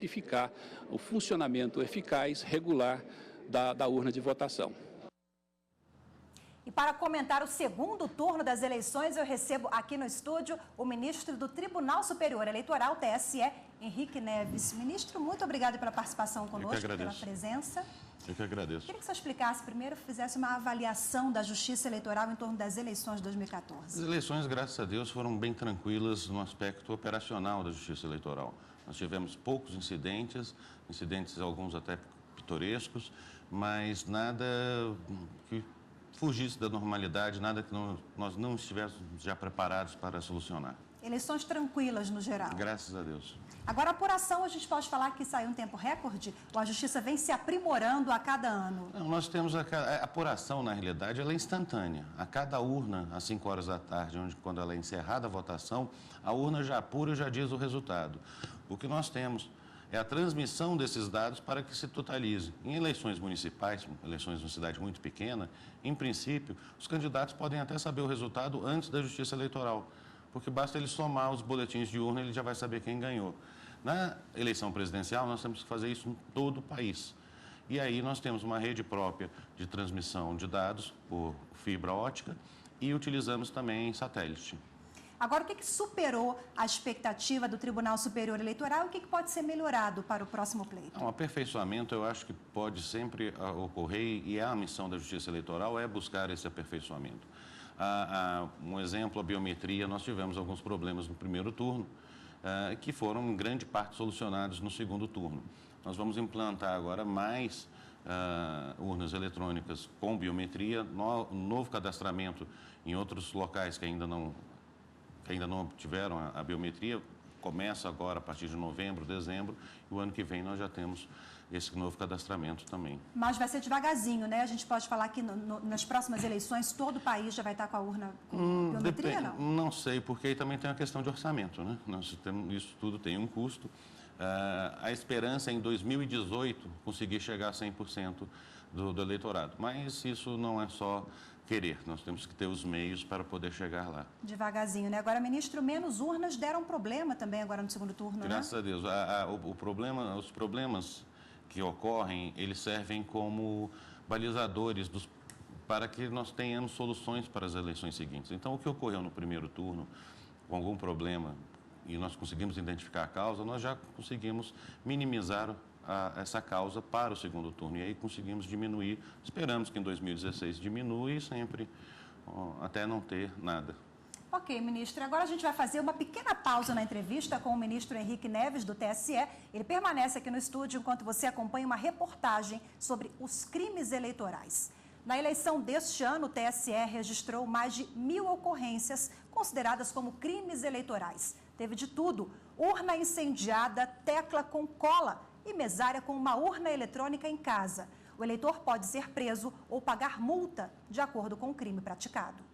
Verificar o funcionamento eficaz, regular da urna de votação. E para comentar o segundo turno das eleições, eu recebo aqui no estúdio o ministro do Tribunal Superior Eleitoral, TSE, Henrique Neves. Ministro, muito obrigado pela participação conosco, pela presença. Eu que agradeço. Queria que você explicasse primeiro, fizesse uma avaliação da Justiça Eleitoral em torno das eleições de 2014. As eleições, graças a Deus, foram bem tranquilas no aspecto operacional da Justiça Eleitoral. Nós tivemos poucos incidentes alguns até pitorescos, mas nada que fugisse da normalidade, nada que nós não estivéssemos já preparados para solucionar. Eleições tranquilas no geral. Graças a Deus. Agora, a apuração, a gente pode falar que saiu um tempo recorde? Ou a Justiça vem se aprimorando a cada ano? Não, nós temos a apuração, na realidade, ela é instantânea. A cada urna, às 5 horas da tarde, quando ela é encerrada a votação, a urna já apura e já diz o resultado. O que nós temos é a transmissão desses dados para que se totalize. Em eleições municipais, eleições de uma cidade muito pequena, em princípio, os candidatos podem até saber o resultado antes da Justiça Eleitoral, porque basta ele somar os boletins de urna e ele já vai saber quem ganhou. Na eleição presidencial, nós temos que fazer isso em todo o país. E aí nós temos uma rede própria de transmissão de dados por fibra ótica e utilizamos também satélite. Agora, o que superou a expectativa do Tribunal Superior Eleitoral e o que pode ser melhorado para o próximo pleito? Um aperfeiçoamento, eu acho que pode sempre ocorrer e a missão da Justiça Eleitoral é buscar esse aperfeiçoamento. Um exemplo, a biometria, nós tivemos alguns problemas no primeiro turno, que foram em grande parte solucionados no segundo turno. Nós vamos implantar agora mais urnas eletrônicas com biometria, novo cadastramento em outros locais que ainda não obtiveram a biometria, começa agora a partir de novembro, dezembro, e o ano que vem nós já temos esse novo cadastramento também. Mas vai ser devagarzinho, né? A gente pode falar que nas próximas eleições todo o país já vai estar com a urna com biometria, não? Não sei, porque aí também tem a questão de orçamento, né? Isso tudo tem um custo. A esperança é em 2018 conseguir chegar a 100% do eleitorado, mas isso não é só querer, nós temos que ter os meios para poder chegar lá. Devagarzinho, né? Agora, ministro, menos urnas deram problema também agora no segundo turno, Graças a Deus. Os problemas que ocorrem, eles servem como balizadores para que nós tenhamos soluções para as eleições seguintes. Então, o que ocorreu no primeiro turno, com algum problema, e nós conseguimos identificar a causa, nós já conseguimos minimizar essa causa para o segundo turno. E aí conseguimos diminuir, esperamos que em 2016 diminua e sempre até não ter nada. Ok, ministro. Agora a gente vai fazer uma pequena pausa na entrevista com o ministro Henrique Neves, do TSE. Ele permanece aqui no estúdio enquanto você acompanha uma reportagem sobre os crimes eleitorais. Na eleição deste ano, o TSE registrou mais de 1.000 ocorrências consideradas como crimes eleitorais. Teve de tudo: urna incendiada, tecla com cola e mesária com uma urna eletrônica em casa. O eleitor pode ser preso ou pagar multa, de acordo com o crime praticado.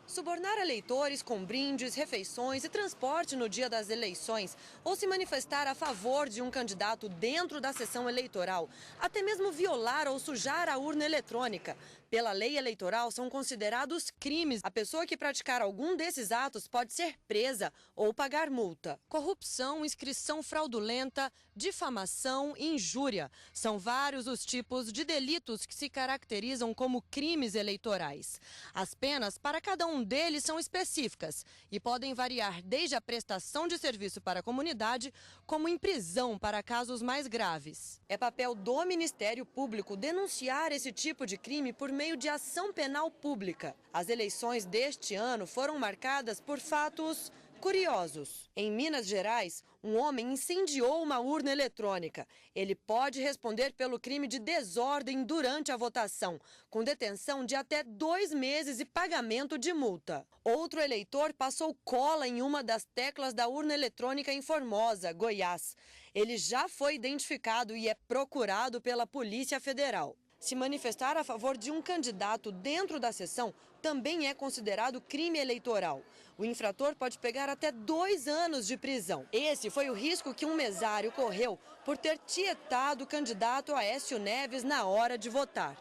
Subornar eleitores com brindes, refeições e transporte no dia das eleições, ou se manifestar a favor de um candidato dentro da sessão eleitoral, até mesmo violar ou sujar a urna eletrônica. Pela lei eleitoral, são considerados crimes. A pessoa que praticar algum desses atos pode ser presa ou pagar multa. Corrupção, inscrição fraudulenta, difamação e injúria. São vários os tipos de delitos que se caracterizam como crimes eleitorais. As penas para cada um deles são específicas e podem variar desde a prestação de serviço para a comunidade, como em prisão para casos mais graves. É papel do Ministério Público denunciar esse tipo de crime por meio de ação penal pública. As eleições deste ano foram marcadas por fatos curiosos. Em Minas Gerais, um homem incendiou uma urna eletrônica. Ele pode responder pelo crime de desordem durante a votação, com detenção de até 2 meses e pagamento de multa. Outro eleitor passou cola em uma das teclas da urna eletrônica em Formosa, Goiás. Ele já foi identificado e é procurado pela Polícia Federal. Se manifestar a favor de um candidato dentro da sessão também é considerado crime eleitoral. O infrator pode pegar até 2 anos de prisão. Esse foi o risco que um mesário correu por ter tietado o candidato Aécio Neves na hora de votar.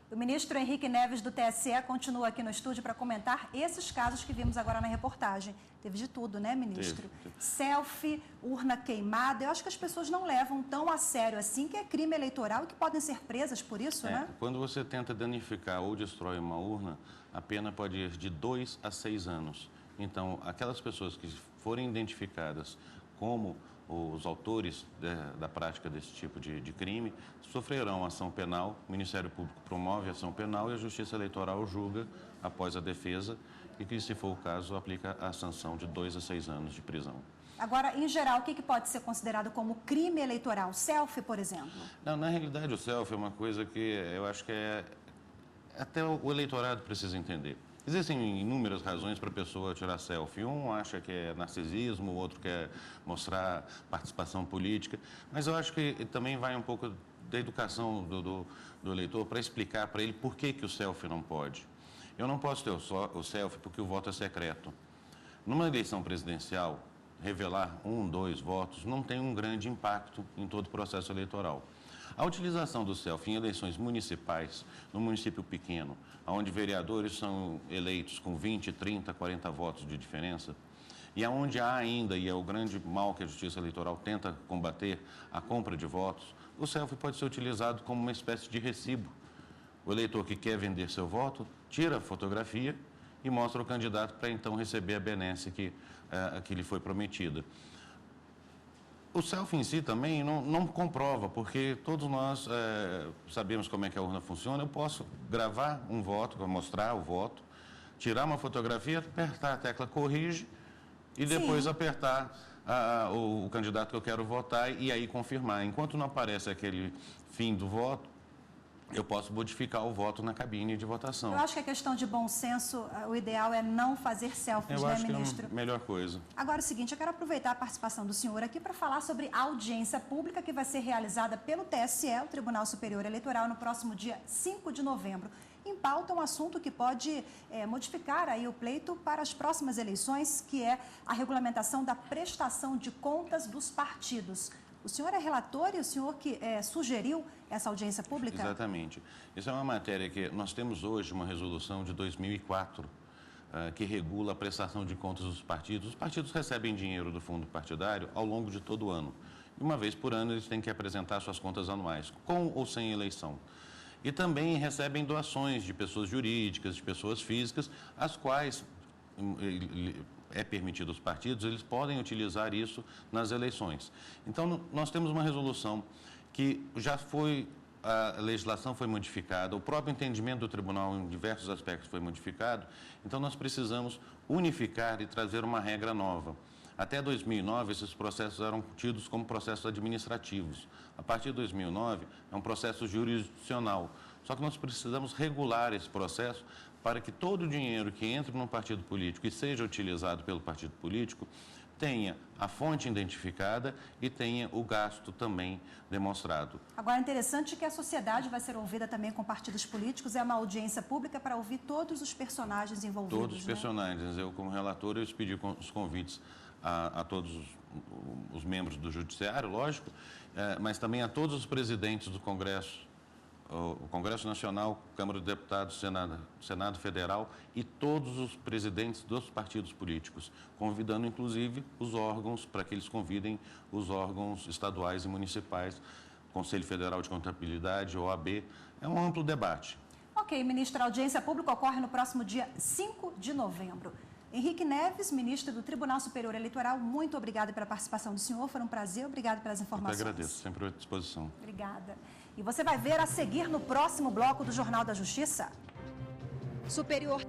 O ministro Henrique Neves, do TSE, continua aqui no estúdio para comentar esses casos que vimos agora na reportagem. Teve de tudo, né, ministro? Teve. Selfie, urna queimada. Eu acho que as pessoas não levam tão a sério assim, que é crime eleitoral e que podem ser presas por isso, né? Quando você tenta danificar ou destrói uma urna, a pena pode ir de 2 a 6 anos. Então, aquelas pessoas que forem identificadas como os autores da prática desse tipo de crime sofrerão ação penal, o Ministério Público promove a ação penal e a Justiça Eleitoral julga após a defesa e que, se for o caso, aplica a sanção de 2 a 6 anos de prisão. Agora, em geral, o que pode ser considerado como crime eleitoral? Selfie, por exemplo? Não, na realidade, o selfie é uma coisa que eu acho que até o eleitorado precisa entender. Existem inúmeras razões para a pessoa tirar selfie. Um acha que é narcisismo, o outro quer mostrar participação política. Mas eu acho que também vai um pouco da educação do eleitor para explicar para ele por que o selfie não pode. Eu não posso ter o selfie porque o voto é secreto. Numa eleição presidencial, revelar 1, 2 votos não tem um grande impacto em todo o processo eleitoral. A utilização do selfie em eleições municipais, no município pequeno, onde vereadores são eleitos com 20, 30, 40 votos de diferença, e onde há ainda, e é o grande mal que a Justiça Eleitoral tenta combater, a compra de votos, o selfie pode ser utilizado como uma espécie de recibo. O eleitor que quer vender seu voto, tira a fotografia e mostra ao candidato para então receber a benesse que lhe foi prometida. O selfie em si também não comprova, porque todos nós sabemos como é que a urna funciona. Eu posso gravar um voto, mostrar o voto, tirar uma fotografia, apertar a tecla corrige e depois apertar o candidato que eu quero votar e aí confirmar. Enquanto não aparece aquele fim do voto, eu posso modificar o voto na cabine de votação. Eu acho que a questão de bom senso, o ideal é não fazer selfies, eu né, acho ministro? Que é a melhor coisa. Agora, é o seguinte, eu quero aproveitar a participação do senhor aqui para falar sobre a audiência pública que vai ser realizada pelo TSE, o Tribunal Superior Eleitoral, no próximo dia 5 de novembro. Em pauta, um assunto que pode modificar aí o pleito para as próximas eleições, que é a regulamentação da prestação de contas dos partidos. O senhor é relator e o senhor que sugeriu essa audiência pública? Exatamente. Isso é uma matéria que nós temos hoje uma resolução de 2004 que regula a prestação de contas dos partidos. Os partidos recebem dinheiro do fundo partidário ao longo de todo o ano. E uma vez por ano eles têm que apresentar suas contas anuais, com ou sem eleição. E também recebem doações de pessoas jurídicas, de pessoas físicas, as quais é permitido aos partidos, eles podem utilizar isso nas eleições. Então, nós temos uma resolução que a legislação foi modificada, o próprio entendimento do tribunal em diversos aspectos foi modificado, então nós precisamos unificar e trazer uma regra nova. Até 2009, esses processos eram tidos como processos administrativos. A partir de 2009, é um processo jurisdicional. Só que nós precisamos regular esse processo para que todo o dinheiro que entre num partido político e seja utilizado pelo partido político tenha a fonte identificada e tenha o gasto também demonstrado. Agora, é interessante que a sociedade vai ser ouvida também com partidos políticos. É uma audiência pública para ouvir todos os personagens envolvidos. Todos os personagens. Eu, como relator, eu pedi os convites a todos os membros do Judiciário, lógico, mas também a todos os presidentes do Congresso, o Congresso Nacional, Câmara de Deputados, Senado Federal e todos os presidentes dos partidos políticos, convidando inclusive os órgãos para que eles convidem os órgãos estaduais e municipais, Conselho Federal de Contabilidade, OAB. É um amplo debate. Ok, ministro, a audiência pública ocorre no próximo dia 5 de novembro. Henrique Neves, ministro do Tribunal Superior Eleitoral, muito obrigada pela participação do senhor, foi um prazer, obrigado pelas informações. Eu agradeço, sempre à disposição. Obrigada. E você vai ver a seguir no próximo bloco do Jornal da Justiça. Superior